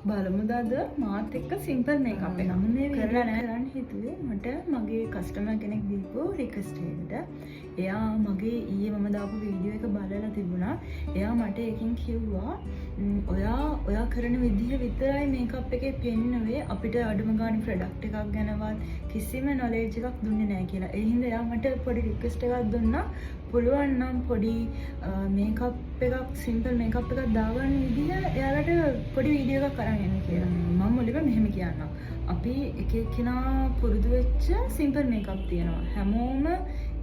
බලමුද අද මාත් එක්ක සිම්පල් මේකප් එකක් කරලා නැහැ කරන්න හිතුවේ මට මගේ කස්ටමර් කෙනෙක් දීපු රික්වෙස්ට් එකකට. එයා මගේ ඊයේ මම දාපු වීඩියෝ එක බලලා තිබුණා. එයා මට එකකින් කිව්වා ඔයා කරන විදිහ විතරයි මේකප් එකේ පෙන්නුවේ අපිට අඩුම ගානේ ප්‍රොඩක්ට් එකක් ගැනවත් කිසිම නොලෙජ් එකක් දුන්නේ නැහැ කියලා. ඒ හින්දා එයා මට පොඩි රික්වෙස්ට් එකක් දුන්නා. පුළුවන් නම් පොඩි මේකප් එකක් සිම්පල් මේකප් එකක් දාගන්න විදිහ එයාලට පොඩි වීඩියෝ එකක් කරන් එන්න කියලා. මම මුලින්ම මෙහෙම කියන්නම්. අපි එක එක්කෙනා පුරුදු වෙච්ච සිම්පල් මේකප් තියෙනවා. හැමෝම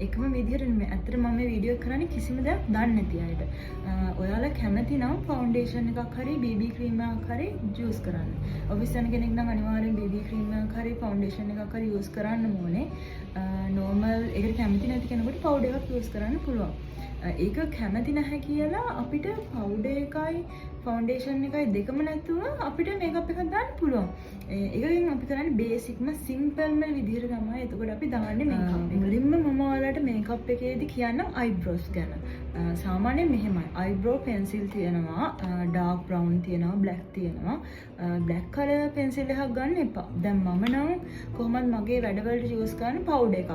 එකම විදිහට නෙමෙයි. ඇත්තට මම මේ වීඩියෝ එක කරන්නේ කිසිම දෙයක් දන්නේ නැති අයට. ඔයාලා කැමති නම් ෆවුන්ඩේෂන් එකක් හරි BB ක්‍රීම් එකක් හරි යූස් කරන්න. ඔෆිස් යන කෙනෙක් නම් අනිවාර්යෙන් BB ක්‍රීම් එකක් හරි ෆවුන්ඩේෂන් එකක් හරි යූස් කරන්න ඕනේ. නෝමල් ඒකට කැමති නැති කෙනෙකුට පවුඩර් එකක් යූස් කරන්න පුළුවන්. ඒක කැමති නැහැ කියලා අපිට පවුඩර් එකයි ෆවුන්ඩේෂන් එකයි දෙකම නැතුව අපිට මේකප් එකක් දාන්න පුළුවන්. ඒකෙන් අපි කරන්නේ බේසික්ම සිම්පල්ම විදිහට තමයි. එතකොට අපි දාන්නේ මේකප් එක. මුලින්ම මම ඔයාලට මේකප් එකේදී කියන්නම් අයිබ්‍රෝස් ගැන. සාමාන්‍යයෙන් මෙහෙමයි. අයිබ්‍රෝ පෙන්සිල් තියෙනවා, ඩාර්ක් බ්‍රවුන් තියෙනවා, බ්ලැක් තියෙනවා. බ්ලැක් කලර් පෙන්සිල් එකක් ගන්න එපා. දැන් මම නම් කොහොමද මගේ වැඩවලට යූස් කරන්නේ පවුඩර් එකක්.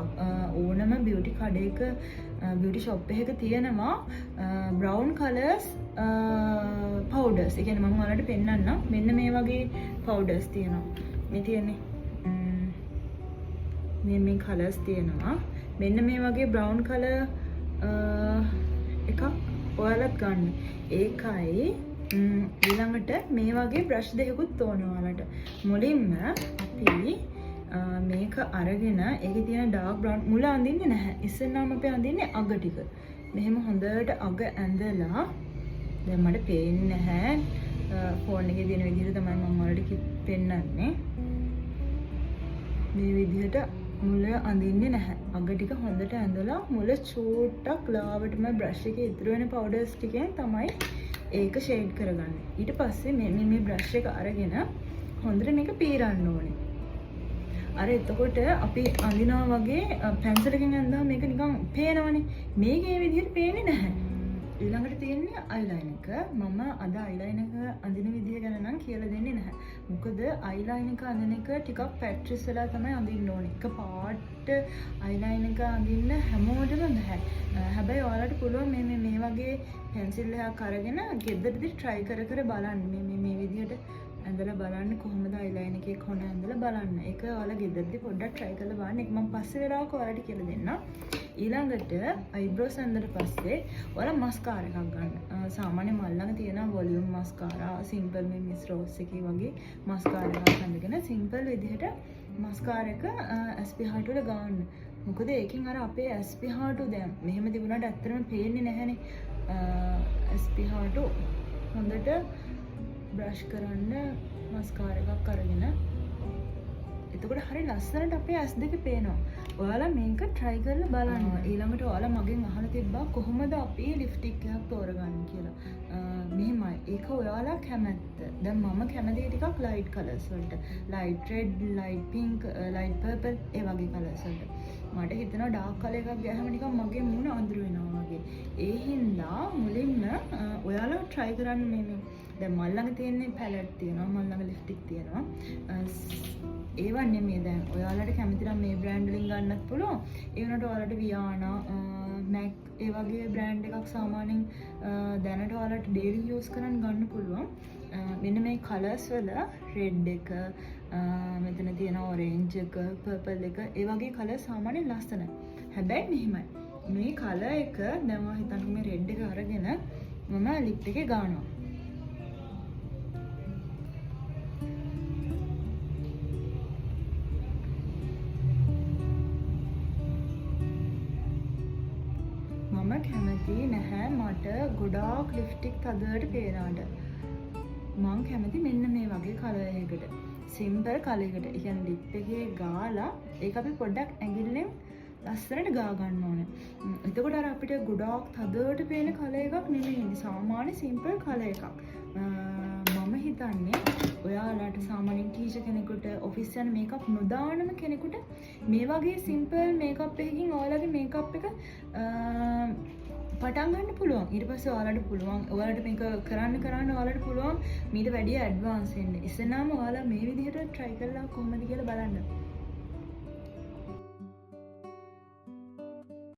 ඕනම බියුටි කඩේක බියුටි ෂොප් එකක තියෙනවා බ්‍රවුන් කලර්ස් පවුඩර්ස්. ඒ කියන්නේ මම ඔයාලට පෙන්නන්නම්. මෙන්න මේ වගේ පවුඩර්ස් තියෙනවා. මේ තියෙන්නේ මේ කලර්ස් තියෙනවා. මෙන්න මේ වගේ බ්‍රවුන් කලර් එකක් ඔයාලත් ගන්න. ඒකයි ඊළඟට මේ වගේ බ්‍රෂ් දෙකකුත් ඕන ඔයාලට. මුලින්ම අපි මේක අරගෙන ඒකේ තියෙන ඩාර්ක් බ්‍රවුන් මුල අඳින්නේ නැහැ. ඉස්සෙල්ලාම අපි අඳින්නේ අග ටික. මෙහෙම හොඳට අග ඇඳලා දැන් මට පේන්නේ නැහැ. ෆෝන් එකේ තියෙන විදිහට තමයි මම ඔයාලට පෙන්නන්නේ. මේ විදිහට මුල අඳින්නේ නැහැ. අග ටික හොඳට ඇඳලා මුල චූට්ටක් ලාවටම බ්‍රෂ් එකේ ඉතුරු වෙන පවුඩර්ස් ටිකෙන් තමයි ඒක ෂේඩ් කරගන්නේ. ඊට පස්සේ මේ බ්‍රෂ් එක අරගෙන හොඳට මේක පීරන්න ඕනේ. අර එතකොට අපි අඳිනවා වගේ පැන්සලකින් ඇඳලා මේක නිකන් පේනවනේ. මේකේ විදිහට පේන්නේ නැහැ. ඊළඟට තියෙන්නේ අයිලයින් එක. මම අද අයිලයින් එක අඳින විදිහ ගැන නම් කියලා දෙන්නේ නැහැ. මොකද අයිලයින් එක අඳින එක ටිකක් පැට්‍රිස් වෙලා තමයි අඳින්න ඕනේ. එක පාට අයිලයින් එක අඳින්න හැමෝටම බෑ. හැබැයි ඔයාලට පුළුවන් මේ වගේ පෙන්සිල් එකක් අරගෙන ගෙදරදී try කර බලන්න. මේ විදිහට ඇඳලා බලන්න කොහොමද අයිලයින් එකේ කොන ඇඳලා බලන්න. ඒක ඔයාලා ගෙදරදී පොඩ්ඩක් try කරලා බලන්න. ඒක මම පස්සේ වෙලාවක ඔයාලට කියලා දෙන්නම්. ඊළඟට අයිබ්‍රෝස් ඇඳලා පස්සේ ඔයාලා මස්කාරා එකක් ගන්න. සාමාන්‍ය මල් ළඟ තියෙන වොලියුම් මස්කාරා, සිම්පල් මේ මිස් රෝස් එකේ වගේ මස්කාරා එකක් අඳගෙන සිම්පල් විදිහට මස්කාරා එක ඇස් පිහාට වල ගන්න. මොකද ඒකෙන් අර අපේ ඇස් පිහාට දැන් මෙහෙම තිබුණාට ඇත්තටම පේන්නේ නැහැනේ. ඇස් පිහාට හොඳට බ්‍රෂ් කරන්න මස්කාරා එකක් අරගෙන. එතකොට හරි ලස්සනට අපේ ඇස් දෙක පේනවා. ඔයාලා මේක try කරලා බලන්න. ඊළඟට ඔයාලා මගෙන් අහලා තිබ්බා කොහොමද අපි ලිප්ස්ටික් එකක් තෝරගන්නේ කියලා. මෙහෙමයි. ඒක ඔයාලා කැමැත්ත. දැන් මම කැමති ටිකක් light colors වලට. light red, light pink, light purple ඒ වගේ colors වලට. මට හිතෙනවා dark color එකක් ගෑහම නිකන් මගේ මූණ අඳුර වෙනවා වගේ. ඒ හින්දා මුලින්ම ඔයාලා try කරන්න මේ දැන් මල් ළඟ තියෙන්නේ palette තියෙනවා, මල් ළඟ ලිප්ස්ටික් තියෙනවා. ඒවා නෙමෙයි දැන් ඔයාලට කැමති නම් මේ බ්‍රෑන්ඩ් වලින් ගන්නත් පුළුවන්. ඒ වුණාට ඔයාලට වියානා, MAC ඒ වගේ බ්‍රෑන්ඩ් එකක් සාමාන්‍යයෙන් දැනට ඔයාලට ඩේලි යූස් කරන් ගන්න පුළුවන්. මෙන්න මේ කලර්ස් වල රෙඩ් එක, මෙතන තියෙන ඔරෙන්ජ් එක, පර්පල් එක ඒ වගේ කලර්ස් සාමාන්‍යයෙන් ලස්සනයි. හැබැයි මෙහිමයි. මේ කලර් එක දැන් මම හිතන්නේ මේ රෙඩ් එක අරගෙන මම ලිප් එකේ ගන්නවා. මම කැමති නැහැ මට ගොඩාක් ලිප්ස්ටික් තදට පේනාට. මම කැමති මෙන්න මේ වගේ කලර් එකකට. සිම්පල් කලර් එකකට. ඒ කියන්නේ ලිප් එකේ ගාලා ඒක අපි පොඩ්ඩක් ඇඟිල්ලෙන් ලස්සනට ගා ගන්න ඕනේ. එතකොට අර අපිට ගොඩාක් තදට පේන කලර් එකක් නෙමෙයි. සාමාන්‍ය සිම්පල් කලර් එකක්. මම හිතන්නේ ඔයාලට සාමාන්‍යයෙන් ටීචර් කෙනෙකුට ඔෆිස් යන මේකප් නොදානම කෙනෙකුට මේ වගේ සිම්පල් මේකප් එකකින් ඔයාලගේ මේකප් එක පටන් ගන්න පුළුවන්. ඊට පස්සේ ඔයාලට පුළුවන්. ඔයාලට මේක කරන්න ඔයාලට පුළුවන් මීට වැඩිය ඇඩ්වාන්ස් වෙන්න. ඉස්සෙල්ලාම ඔයාලා මේ විදිහට try කරලා කොහොමද කියලා බලන්න.